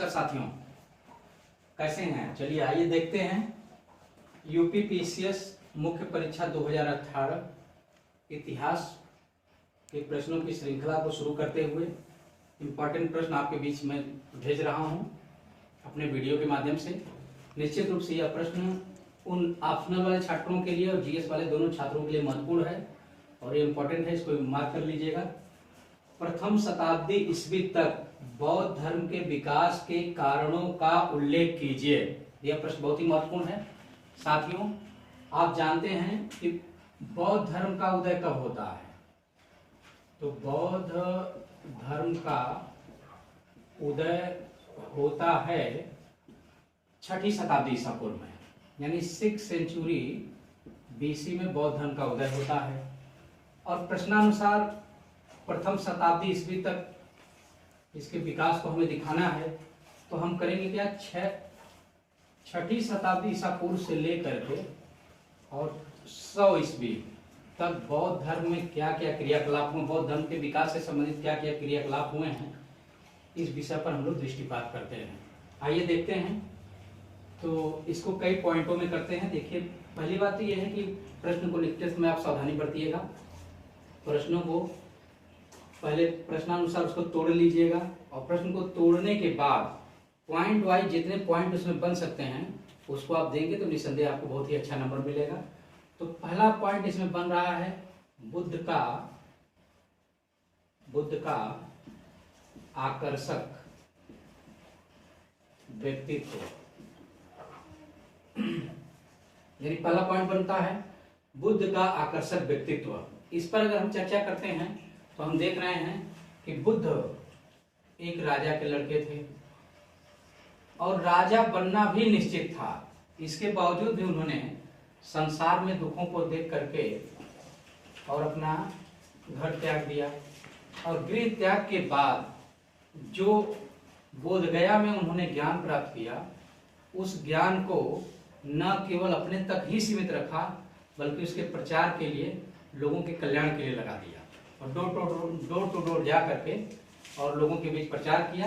नमस्कार साथियों, कैसे हैं? चलिए आइए देखते हैं यूपी पीसीएस मुख्य परीक्षा 2018 इतिहास के प्रश्नों की श्रृंखला को शुरू करते हुए इम्पोर्टेंट प्रश्न आपके बीच में भेज रहा हूं अपने वीडियो के माध्यम से। निश्चित रूप से यह प्रश्न उन ऑप्शनल वाले छात्रों के लिए और जीएस वाले दोनों छात्रों के लिए महत्वपूर्ण है और ये इम्पोर्टेंट है, इसको मार्क कर लीजिएगा। प्रथम शताब्दी ईस्वी तक बौद्ध धर्म के विकास के कारणों का उल्लेख कीजिए। यह प्रश्न बहुत ही महत्वपूर्ण है साथियों। आप जानते हैं कि बौद्ध धर्म का उदय कब होता है? तो बौद्ध धर्म का उदय होता है 6ठी शताब्दी ईसा पूर्व में, यानी 6th सेंचुरी बीसी में बौद्ध धर्म का उदय होता है। और प्रश्नानुसार प्रथम शताब्दी ईस्वी तक इसके विकास को हमें दिखाना है, तो हम करेंगे क्या, 6ठी शताब्दी ईसा पूर्व से लेकर के और 100 ईस्वी तक बौद्ध धर्म में क्या क्या क्रियाकलाप हुए, बौद्ध धर्म के विकास से संबंधित क्या क्या क्रियाकलाप हुए हैं, इस विषय पर हम लोग दृष्टिपात करते हैं। आइए देखते हैं। तो इसको कई पॉइंटों में करते हैं। देखिए, पहली बात तो यह है कि प्रश्न को लिखते समय आप सावधानी बरतिएगा। प्रश्नों को पहले प्रश्नानुसार उसको तोड़ लीजिएगा और प्रश्न को तोड़ने के बाद पॉइंट वाइज जितने पॉइंट उसमें बन सकते हैं उसको आप देंगे तो निस्संदेह आपको बहुत ही अच्छा नंबर मिलेगा। तो पहला पॉइंट इसमें बन रहा है बुद्ध का आकर्षक व्यक्तित्व। यानी पहला पॉइंट बनता है बुद्ध का आकर्षक व्यक्तित्व। इस पर अगर हम चर्चा करते हैं तो हम देख रहे हैं कि बुद्ध एक राजा के लड़के थे और राजा बनना भी निश्चित था। इसके बावजूद भी उन्होंने संसार में दुखों को देख करके और अपना घर त्याग दिया और गृह त्याग के बाद जो बोधगया में उन्होंने ज्ञान प्राप्त किया, उस ज्ञान को न केवल अपने तक ही सीमित रखा बल्कि उसके प्रचार के लिए, लोगों के कल्याण के लिए लगा दिया और डोर टू डोर जा करके और लोगों के बीच प्रचार किया,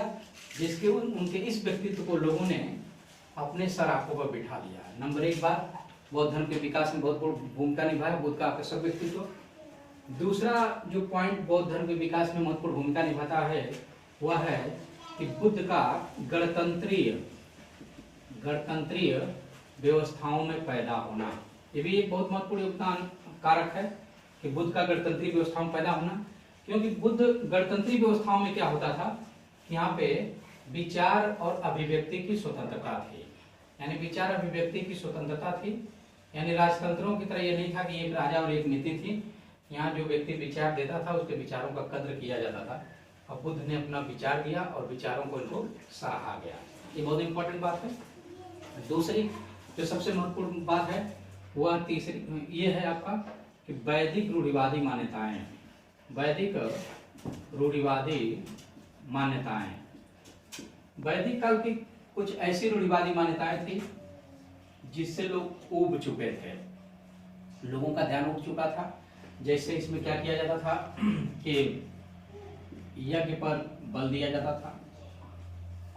जिसके उनके इस व्यक्तित्व को लोगों ने अपने सराखों पर बिठा लिया। नंबर 1 बात, बौद्ध धर्म के विकास में बहुत बड़ी भूमिका निभाया बुद्ध का आकर्षक व्यक्तित्व। दूसरा जो पॉइंट बौद्ध धर्म के विकास में महत्वपूर्ण भूमिका निभाता है वह है कि बुद्ध का गणतंत्रीय व्यवस्थाओं में पैदा होना। ये भी एक बहुत महत्वपूर्ण योगदान कारक है कि बुद्ध का गणतंत्रीय व्यवस्थाओं में पैदा होना, क्योंकि बुद्ध गणतंत्रीय व्यवस्थाओं में क्या होता था, यहाँ पे विचार और अभिव्यक्ति की स्वतंत्रता थी। यानी विचार अभिव्यक्ति की स्वतंत्रता थी, यानी राजतंत्रों की तरह ये नहीं था कि एक राजा और एक नीति थी। यहाँ जो व्यक्ति विचार देता था उसके विचारों का कद्र किया जाता था। और बुद्ध ने अपना विचार दिया और विचारों को इनको सराहा गया। ये बहुत इंपॉर्टेंट बात है। दूसरी जो सबसे महत्वपूर्ण बात है वह तीसरी ये है आपका कि वैदिक रूढ़िवादी मान्यताएं। वैदिक रूढ़िवादी मान्यताएं, वैदिक काल की कुछ ऐसी रूढ़िवादी मान्यताएं थी जिससे लोग ऊब चुके थे, लोगों का ध्यान उठ चुका था। जैसे इसमें क्या किया जाता था कि यज्ञ पर बल दिया जाता था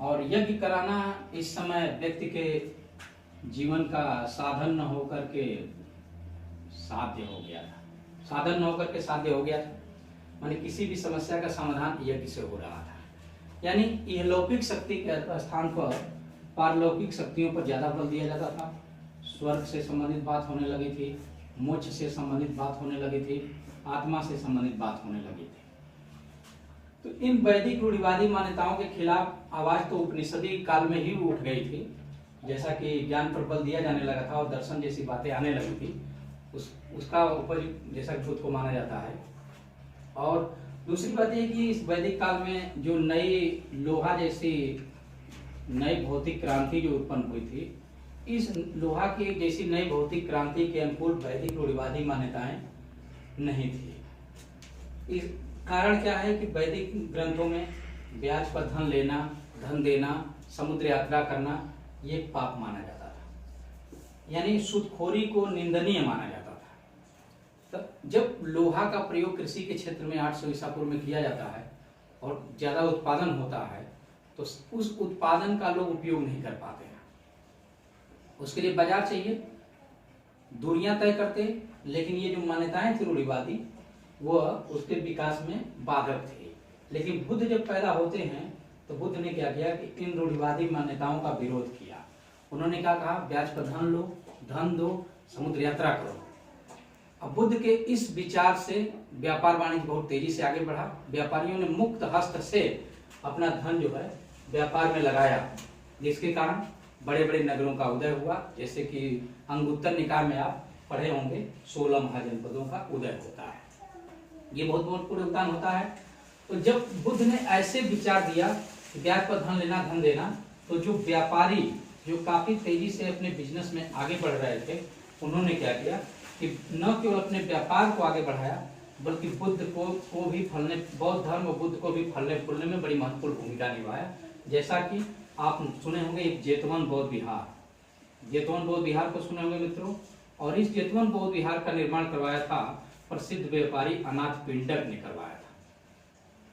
और यज्ञ कराना इस समय व्यक्ति के जीवन का साधन न होकर के साध्य हो गया था। साधन न होकर के साध्य हो गया था, माने किसी भी समस्या का समाधान यज्ञ से हो रहा था। यानी इहलौकिक शक्ति के स्थान पर पारलौकिक शक्तियों पर ज्यादा बल दिया जाता था। स्वर्ग से संबंधित बात होने लगी थी, मोक्ष से संबंधित बात होने लगी थी, आत्मा से संबंधित बात होने लगी थी। तो इन वैदिक रूढ़िवादी मान्यताओं के खिलाफ आवाज तो उपनिषदीय काल में ही उठ गई थी, जैसा कि ज्ञान पर बल दिया जाने लगा था और दर्शन जैसी बातें आने लगी थी। उसका उपज जैसा बुद्ध को माना जाता है। और दूसरी बात यह कि इस वैदिक काल में जो नई लोहा जैसी नई भौतिक क्रांति जो उत्पन्न हुई थी, इस लोहा की जैसी नई भौतिक क्रांति के अनुकूल वैदिक रूढ़िवादी मान्यताएं नहीं थी। इस कारण क्या है कि वैदिक ग्रंथों में ब्याज पर धन लेना, धन देना, समुद्र यात्रा करना ये पाप माना जाता था, यानी सूदखोरी को निंदनीय माना जाता था। तब जब लोहा का प्रयोग कृषि के क्षेत्र में 800 ईसा पूर्व में किया जाता है और ज्यादा उत्पादन होता है, तो उस उत्पादन का लोग उपयोग नहीं कर पाते हैं। उसके लिए बाजार चाहिए, दूरियां तय करते, लेकिन ये जो मान्यताएं थी रूढ़िवादी वो उसके विकास में बाधक थी। लेकिन बुद्ध जब पैदा होते हैं तो बुद्ध ने क्या किया कि इन रूढ़िवादी मान्यताओं का विरोध किया। उन्होंने क्या कहा, ब्याज पर धन दो, समुद्र यात्रा करो। अब बुद्ध के इस विचार से व्यापार वाणिज्य बहुत तेजी से आगे बढ़ा। व्यापारियों ने मुक्त हस्त से अपना धन जो है व्यापार में लगाया, जिसके कारण बड़े बड़े नगरों का उदय हुआ। जैसे कि अंगुत्तर निकाय में आप पढ़े होंगे 16 महाजनपदों का उदय होता है। ये बहुत महत्वपूर्ण योगदान होता है। तो जब बुद्ध ने ऐसे विचार दिया कि ब्याज पर धन लेना धन देना, तो जो व्यापारी जो काफी तेजी से अपने बिजनेस में आगे बढ़ रहे थे, उन्होंने क्या किया कि न केवल अपने व्यापार को आगे बढ़ाया, बल्कि बुद्ध को भी फलने, बौद्ध धर्म और बुद्ध को भी फलने फूलने में बड़ी महत्वपूर्ण भूमिका निभाया। जैसा कि आप सुने होंगे एक जेतवन बौद्ध विहार को सुने होंगे मित्रों। और इस जेतवन बौद्ध विहार का निर्माण करवाया था प्रसिद्ध व्यापारी अनाथ पिंडक ने करवाया था।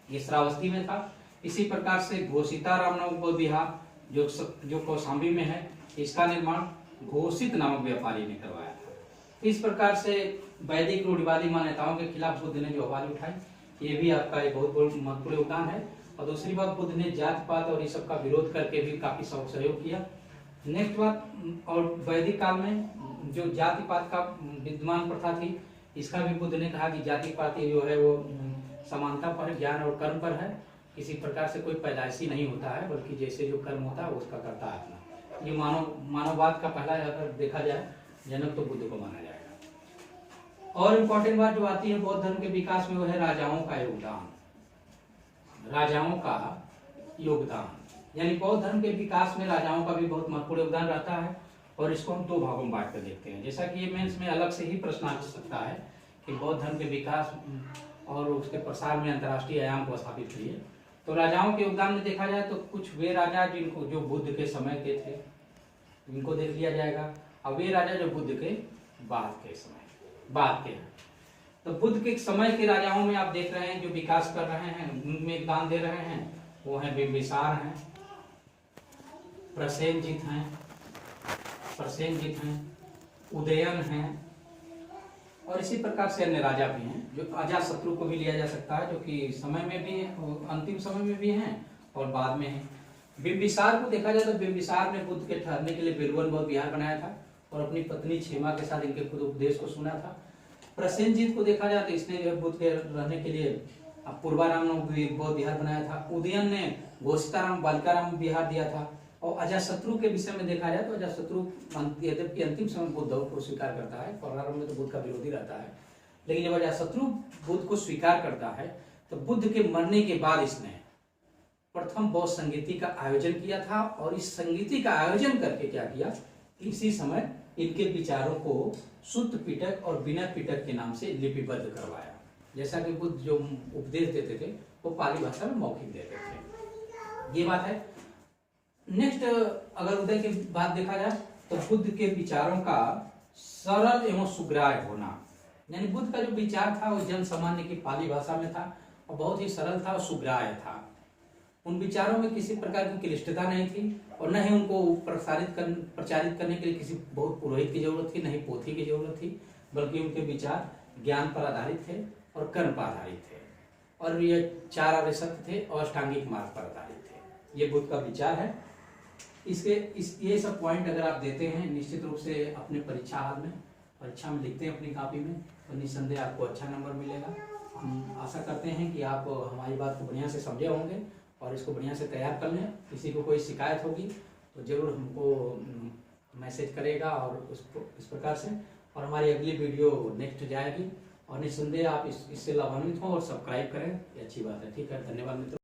ये श्रावस्ती में था। इसी प्रकार से घोषिताराम नामक बौद्ध विहार जो कौशाम्बी में है, इसका निर्माण घोषित नामक व्यापारी ने करवाया था। इस प्रकार से वैदिक रूढ़िवादी मान्यताओं के खिलाफ बुद्ध ने जो आवाज उठाई, ये भी आपका एक बहुत महत्वपूर्ण योगदान है। और दूसरी बात, बुद्ध ने जात पात और इस सब का विरोध करके भी काफी सहयोग किया। नेक्स्ट बात, और वैदिक काल में जो जाति पात का विद्यमान प्रथा थी, इसका भी बुद्ध ने कहा कि जाति पाति जो है वो समानता पर, ज्ञान और कर्म पर है। किसी प्रकार से कोई पैदाइशी नहीं होता है, बल्कि जैसे जो कर्म होता है उसका करता है अपना। ये मानववाद का पहला अगर देखा जाए जनक तो बुद्ध को माना जाएगा। और इम्पोर्टेंट बात जो आती है बौद्ध धर्म के विकास में, वो है राजाओं का योगदान। यानी बौद्ध धर्म के विकास में राजाओं का भी बहुत महत्वपूर्ण योगदान रहता है। और इसको हम दो भागों में बांट कर देखते हैं। जैसा कि ये मेंस में अलग से ही प्रश्न आ सकता है कि बौद्ध धर्म के विकास और उसके प्रसार में अंतर्राष्ट्रीय आयाम को स्थापित किए। तो राजाओं के योगदान में देखा जाए तो कुछ वे राजा जिनको जो बुद्ध के समय के थे, इनको देख लिया जाएगा, और वे राजा जो बुद्ध के बाद के हैं। तो बुद्ध के समय के राजाओं में आप देख रहे हैं जो विकास कर रहे हैं, उनमें योगदान दे रहे हैं, वो हैं बिम्बिसार हैं, प्रसेनजित हैं, उदयन हैं, और इसी प्रकार से अन्य राजा भी हैं। जो अजातशत्रु को भी लिया जा सकता है, जो कि समय में भी अंतिम समय में भी हैं और बाद में हैं। बिम्बिसार को देखा जाए तो बिम्बिसार ने बुद्ध के ठहरने के लिए बिरवन बौद्ध विहार बनाया था और अपनी पत्नी क्षेमा के साथ इनके खुद उपदेश को सुना था। प्रसेनजित को देखा जाए तो इसने जो बुद्ध के रहने के लिए पूर्वाराम बौद्ध विहार बनाया था। उदयन ने घोषिताराम बालिकाराम विहार दिया था। और अजातशत्रु के विषय में देखा जाए तो अजातशत्रु यद्यपि अंतिम समय बुद्ध को स्वीकार करता है, प्रारंभ में तो बुद्ध का विरोधी रहता है, लेकिन जब अजातशत्रु बुद्ध को स्वीकार करता है तो बुद्ध के मरने के बाद इसने प्रथम बौद्ध संगीति का आयोजन किया था। और इस संगीति का आयोजन करके क्या किया, इसी समय इनके विचारों को शुद्ध पिटक और विनय पिटक के नाम से लिपिबद्ध करवाया। जैसा कि बुद्ध जो उपदेश देते थे वो पाली भाषा में मौखिक देते थे। ये बात है। नेक्स्ट, अगर उदय की बात देखा जाए तो बुद्ध के विचारों का सरल एवं सुग्राह्य होना, यानी बुद्ध का जो विचार था वो जन सामान्य की पाली भाषा में था और बहुत ही सरल था और सुग्राह्य था। उन विचारों में किसी प्रकार की क्लिष्टता नहीं थी और न ही उनको प्रचारित करने के लिए किसी बहुत पुरोहित की जरूरत थी, न ही पोथी की जरूरत थी, बल्कि उनके विचार ज्ञान पर आधारित थे और कर्म पर आधारित थे। और ये 4 आर्य सत्य थे और अष्टांगिक मार्ग पर आधारित थे। ये बुद्ध का विचार है। ये सब पॉइंट अगर आप देते हैं निश्चित रूप से अपने परीक्षा में लिखते हैं अपनी कॉपी में, तो निस्संदेह आपको अच्छा नंबर मिलेगा। हम आशा करते हैं कि आप हमारी बात को बढ़िया से समझे होंगे और इसको बढ़िया से तैयार कर लें। किसी को कोई शिकायत होगी तो जरूर हमको मैसेज करेगा और उसको इस प्रकार से, और हमारी अगली वीडियो नेक्स्ट जाएगी। और निस्संदेह आप इससे लाभान्वित हों और सब्सक्राइब करें, ये अच्छी बात है। ठीक है, धन्यवाद मित्रों।